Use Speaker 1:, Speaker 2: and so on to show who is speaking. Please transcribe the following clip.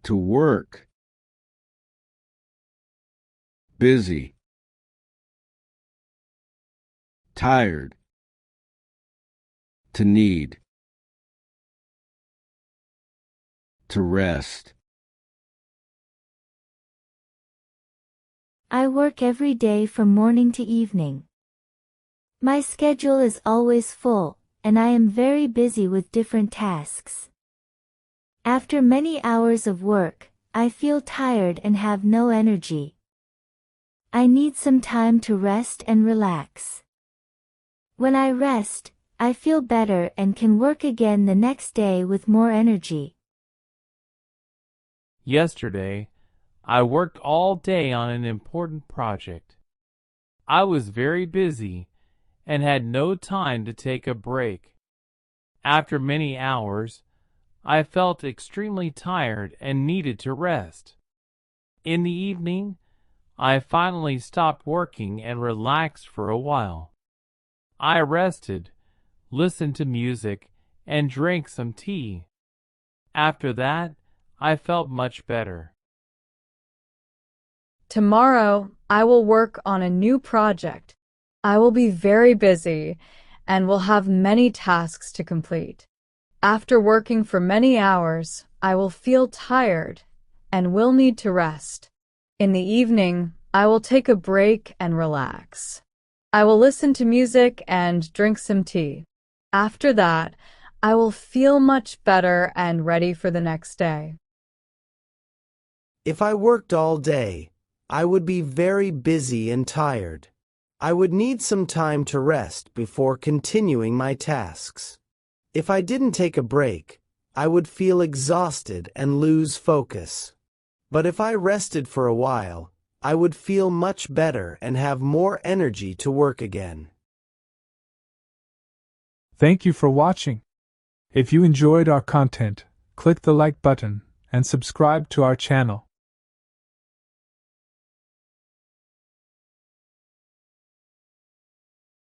Speaker 1: to work, busy, tired, to need, to rest.
Speaker 2: I work every day from morning to evening. My schedule is always full, and I am very busy with different tasks. After many hours of work, I feel tired and have no energy. I need some time to rest and relax. When I rest, I feel better and can work again the next day with more energy.
Speaker 3: Yesterday, I worked all day on an important project. I was very busy and had no time to take a break. After many hours, I felt extremely tired and needed to rest. In the evening, I finally stopped working and relaxed for a while. I rested, listened to music, and drank some tea. After that, I felt much better.
Speaker 4: Tomorrow, I will work on a new project. I will be very busy and will have many tasks to complete. After working for many hours, I will feel tired and will need to rest. In the evening, I will take a break and relax. I will listen to music and drink some tea. After that, I will feel much better and ready for the next day.
Speaker 5: If I worked all day, I would be very busy and tired. I would need some time to rest before continuing my tasks. If I didn't take a break, I would feel exhausted and lose focus. But if I rested for a while, I would feel much better and have more energy to work again.
Speaker 6: Thank you for watching. If you enjoyed our content, click the like button and subscribe to our channel.